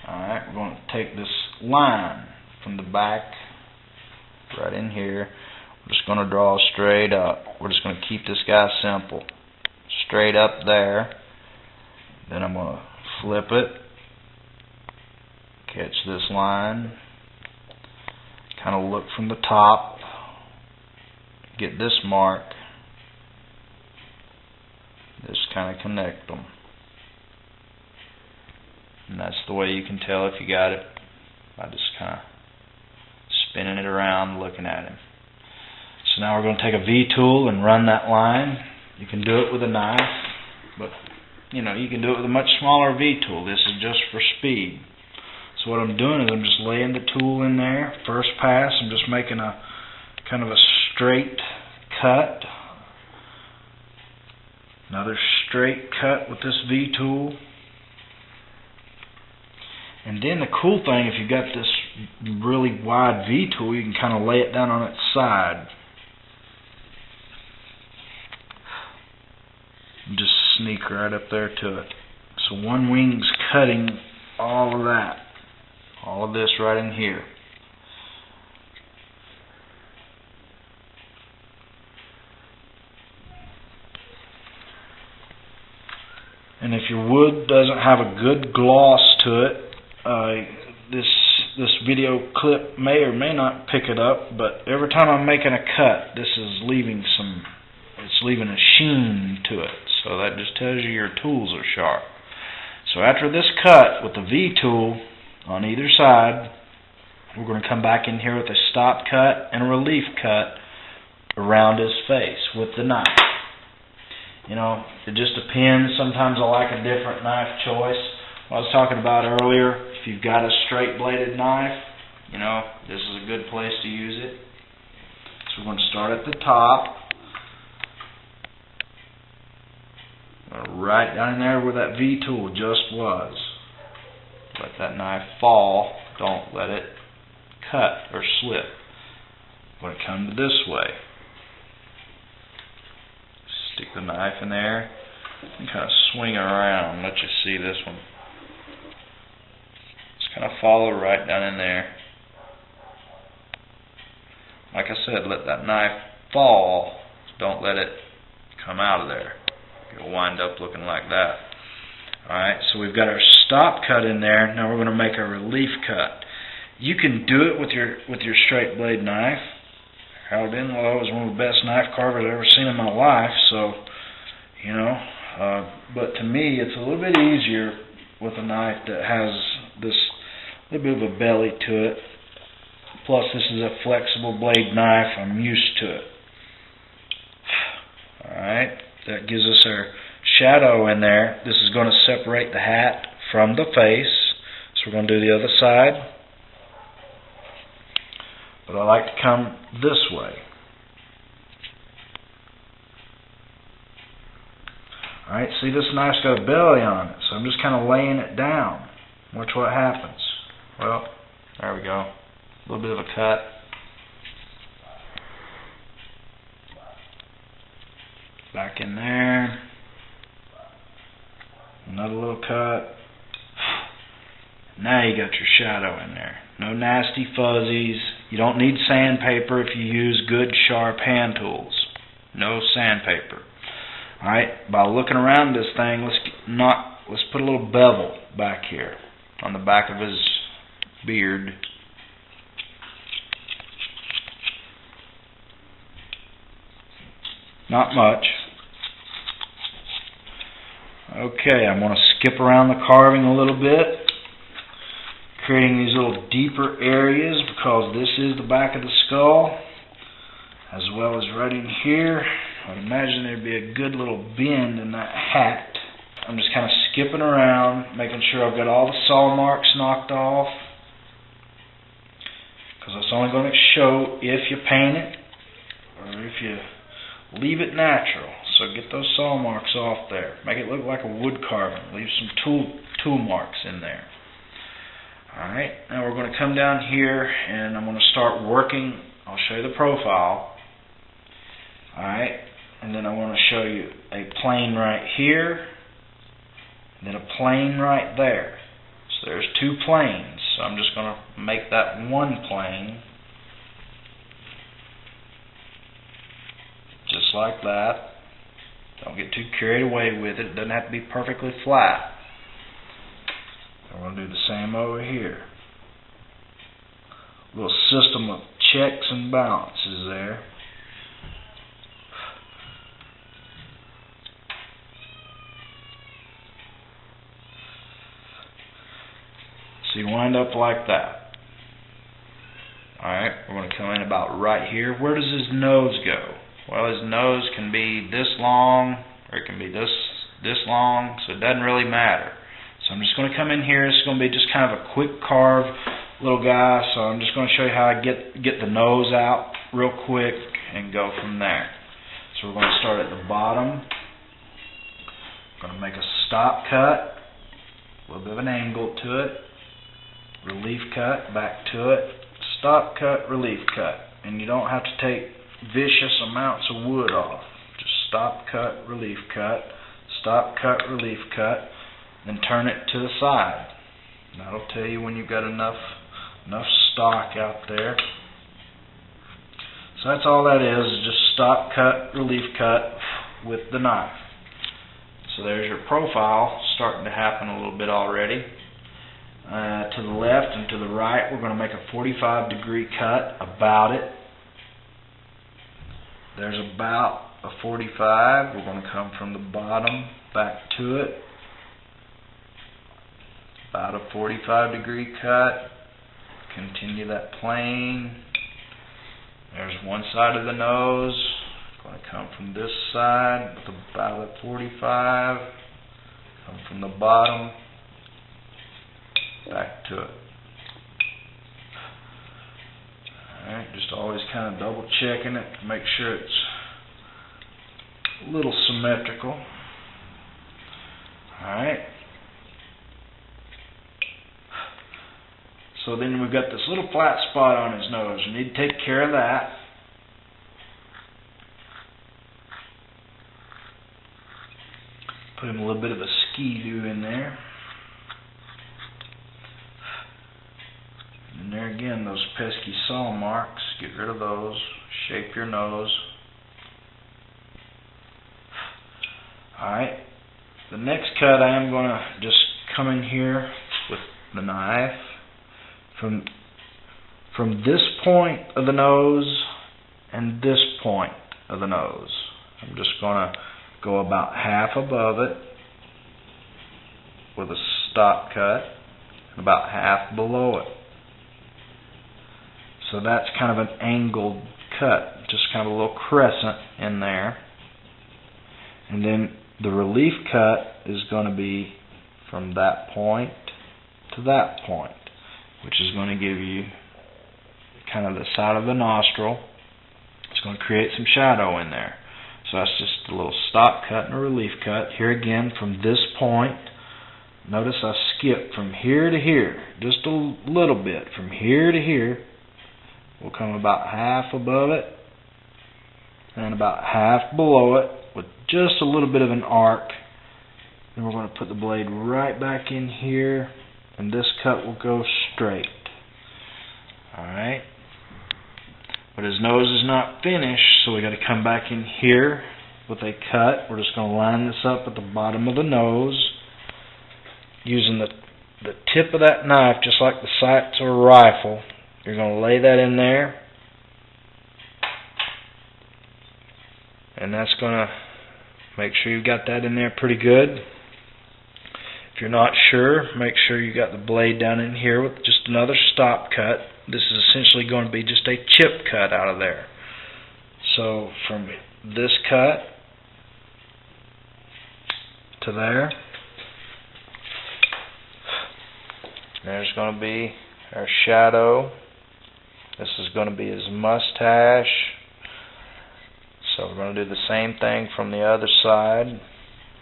Alright, we're going to take this line from the back right in here. We're just going to draw straight up. We're just going to keep this guy simple. Straight up there. Then I'm going to flip it. Catch this line. Kind of look from the top. Get this mark. Just kind of connect them. And that's the way you can tell if you got it, by just kind of spinning it around, looking at him. So now we're going to take a V-tool and run that line. You can do it with a knife, but you can do it with a much smaller V-tool. This is just for speed. So what I'm doing is I'm just laying the tool in there. First pass, I'm just making a kind of a straight cut. Another straight cut with this V-tool. And then the cool thing, if you've got this really wide V-tool, you can kind of lay it down on its side. And just sneak right up there to it. So one wing's cutting all of that. All of this right in here. And if your wood doesn't have a good gloss to it, this video clip may or may not pick it up, but every time I'm making a cut, this is leaving a sheen to it. So that just tells you your tools are sharp. So after this cut with the V-tool on either side, we're going to come back in here with a stop cut and a relief cut around his face with the knife. It just depends. Sometimes I like a different knife choice. What I was talking about earlier, if you've got a straight bladed knife, this is a good place to use it. So we're going to start at the top. Right down in there where that V-tool just was. Let that knife fall. Don't let it cut or slip. When it comes this way, stick the knife in there and kind of swing it around. Let you see this one. Just kind of follow right down in there. Like I said, let that knife fall. Don't let it come out of there. You'll wind up looking like that. Alright, so we've got our stop cut in there. Now we're going to make a relief cut. You can do it with your straight blade knife. Harold Inlow is one of the best knife carvers I've ever seen in my life. So, but to me, it's a little bit easier with a knife that has this little bit of a belly to it. Plus, this is a flexible blade knife. I'm used to it. Alright, that gives us our shadow in there. This is going to separate the hat from the face. So we're going to do the other side. But I like to come this way. Alright, see, this knife's got a belly on it, so I'm just kind of laying it down. Watch what happens. Well, there we go. A little bit of a cut. Back in there. Another little cut. Now you got your shadow in there. No nasty fuzzies. You don't need sandpaper if you use good sharp hand tools. No sandpaper. Alright, by looking around this thing, let's put a little bevel back here on the back of his beard. Not much. Okay, I'm going to skip around the carving a little bit, creating these little deeper areas because this is the back of the skull, as well as right in here. I'd imagine there'd be a good little bend in that hat. I'm just kind of skipping around, making sure I've got all the saw marks knocked off, because it's only going to show if you paint it or if you leave it natural. So get those saw marks off there. Make it look like a wood carving. Leave some tool marks in there. Alright, now we're going to come down here and I'm going to start working. I'll show you the profile. Alright, and then I want to show you a plane right here, and then a plane right there. So there's two planes. So I'm just going to make that one plane. Just like that. Don't get too carried away with it. It doesn't have to be perfectly flat. We're going to do the same over here. A little system of checks and balances there. So you wind up like that. Alright, we're going to come in about right here. Where does his nose go? Well, his nose can be this long, or it can be this long, so it doesn't really matter. So I'm just going to come in here. It's going to be just kind of a quick carve little guy, so I'm just going to show you how I get the nose out real quick and go from there. So we're going to start at the bottom. Going to make a stop cut, a little bit of an angle to it, relief cut, back to it, stop cut, relief cut. And you don't have to take vicious amounts of wood off. Just stop cut, relief cut, stop cut, relief cut, then turn it to the side. And that'll tell you when you've got enough stock out there. So that's all that is just stop cut, relief cut with the knife. So there's your profile starting to happen a little bit already. To the left and to the right, we're going to make a 45-degree cut about it. There's about a 45. We're going to come from the bottom back to it. About a 45-degree cut. Continue that plane. There's one side of the nose. Going to come from this side with about a 45. Come from the bottom back to it. Alright, just always kind of double checking it to make sure it's a little symmetrical. Alright. So then we've got this little flat spot on his nose. We need to take care of that. Put him a little bit of a ski-doo in there. And there again, those pesky saw marks, get rid of those, shape your nose. Alright, the next cut I am going to just come in here with the knife from this point of the nose and this point of the nose. I'm just going to go about half above it with a stop cut and about half below it. So that's kind of an angled cut, just kind of a little crescent in there. And then the relief cut is going to be from that point to that point, which is going to give you kind of the side of the nostril. It's going to create some shadow in there. So that's just a little stop cut and a relief cut. Here again, from this point, notice I skipped from here to here, just a little bit, from here to here. We'll come about half above it and about half below it with just a little bit of an arc. Then we're going to put the blade right back in here and this cut will go straight. Alright. But his nose is not finished, so we got to come back in here with a cut. We're just going to line this up at the bottom of the nose using the tip of that knife just like the sights of a rifle. You're going to lay that in there, and that's going to make sure you've got that in there pretty good. If you're not sure, make sure you got the blade down in here with just another stop cut. This is essentially going to be just a chip cut out of there. So from this cut to there, there's going to be our shadow. This is going to be his mustache. So we're going to do the same thing from the other side.